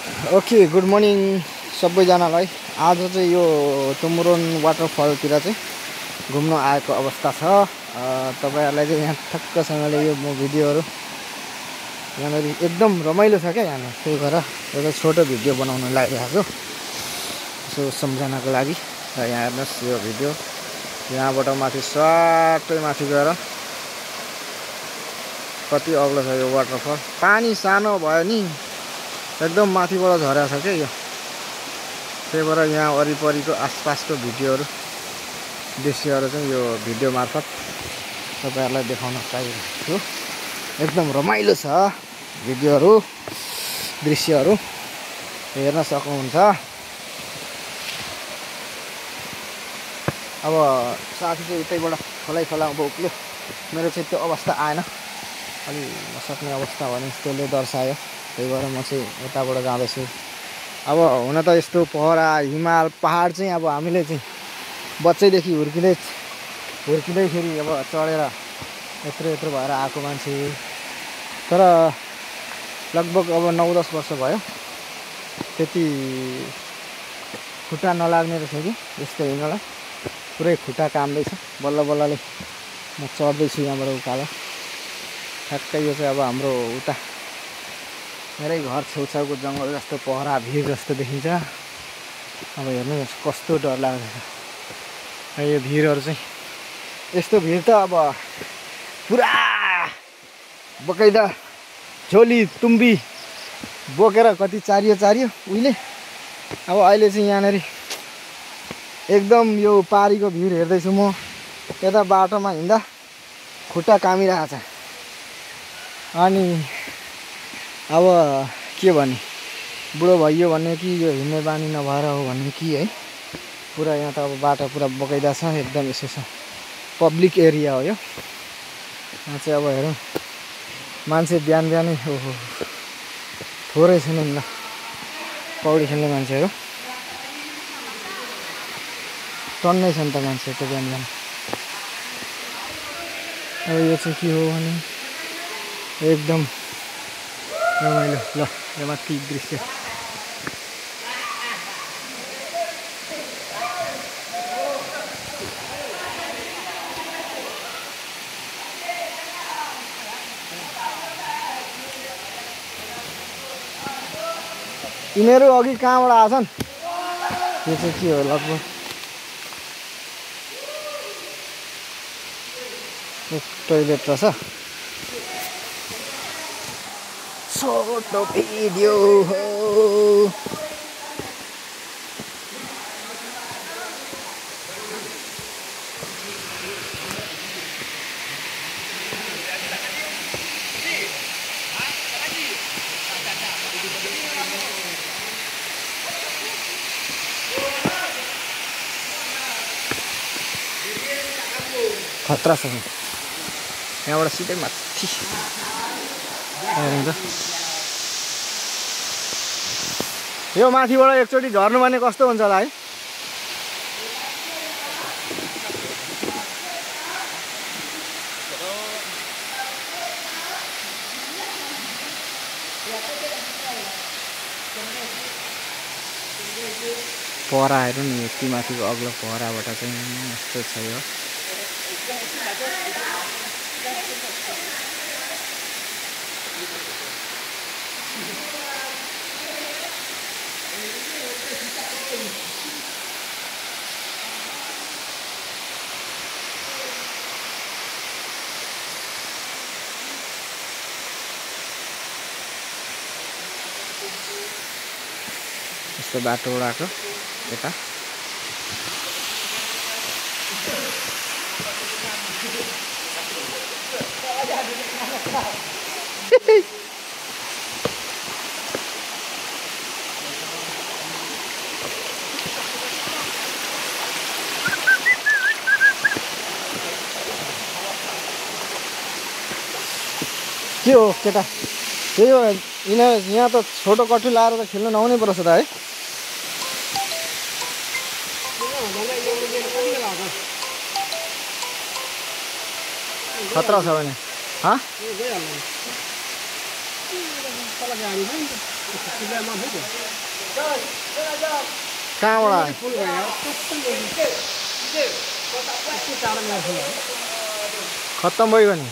Okay good morning सबैजनालाई। आज चाहिँ यो तुमरोन वाटरफलतिर चाहिँ घुम्न आएको अवस्था छ। तपाईहरुलाई चाहिँ यहाँ ठक्कसँगले यो म भिडियोहरु यहाँनेरि एकदम रमाइलो छ क्या यहाँ। त्यही भएर एउटा छोटो भिडियो बनाउन लागिरहेको छु सो सम्झनाको लागि। र यहाँ हेर्नुस् यो भिडियो यहाँबाट माथि स्वाटै माथि गएर कति अग्लो छ यो वाटरफल। पानी सानो भयो नि एकदम माथिबाट झरेको छ क्या यो। त्यही भएर यहाँ वरिपरिको आसपासको भिडियोहरु दृश्यहरु चाहिँ यो भिडियो मार्फत तपाईहरुलाई देखाउन चाहिरहेको छु। एकदम रमाइलो छ भिडियोहरु दृश्यहरु हेर्न सक्नुहुन्छ। अब साथी चाहिँ उतैबाट खोलामा उक्ल्यो, मेरो चाहिँ त्यो अवस्था आएन। अलि नसक्ने अवस्था भने त्यसले दर्शायो। त्यही भएर म चाहिँ यताबाट जाँदैछु। अब हुन त यस्तो पहरा हिमाल पहाड चाहिँ अब हामीले चाहिँ बच्चैदेखि हुर्किँदै फेरि अब चढेर यत्रो भएर आएको मान्छे। तर लगभग अब 9-10 वर्ष भयो त्यति खुट्टा नलाग्ने रहेछ कि यस्तो हिँड्नलाई। पुरै खुट्टा काम्दैछ। बल्ल बल्लले म चढ्दैछु यहाँबाट उकालो। ठ्याक्कै यो चाहिँ अब हाम्रो उता मेरै घर छेउछाउको जङ्गल जस्तो पहरा भिर जस्तो देखिन्छ। अब हेर्नुहोस् कस्तो डर लाग्छ। यो भिरहरु चाहिँ यस्तो भिर त अब पुरा बकैदा झोली तुम्बी बोकेर कति चारियो उहिले। अब अहिले चाहिँ यहाँनेरि एकदम यो पारीको भिर हेर्दैछु म। यता बाटोमा हिँड्दा खुट्टा कामिरहेको छ। अनि अब के भने बुढो भइयो भन्ने कि यो हिँड्ने बानी नभएर हो भन्ने कि है। पुरा यहाँ त अब बाटो पुरा बकैदा छ एकदम। यसो छ पब्लिक एरिया हो यो। यहाँ चाहिँ अब हेरौँ मान्छे बिहानै ओहो थोरै छैनन् ल पौडी खेल्ने मान्छेहरू। टन्नै छन् त मान्छे त बिहान। अब यो चाहिँ के हो भने एकदम रमाइलो। ल यो माथि दृश्य यिनीहरू अघि कहाँबाट आछन् यो चाहिँ के हो लगभग टोइलेट रहेछ। छोटो भिडियो हो। खतरा छ यहाँबाट सिधै माथि हेर्नुहुन्छ। यो माथिबाट एकचोटि झर्नु भने कस्तो हुन्छ होला है। पहरा हेर्नु नि यति माथिको अग्लो पहराबाट चाहिँ यस्तो छ यो। यस्तो बाटो उडाएको यता के हो केटा। त्यही हो यहाँ त छोटो कठु लाएर त खेल्न नहुने पर्छ त है। खतरा छ भने कहाँबाट खत्तम भयो नि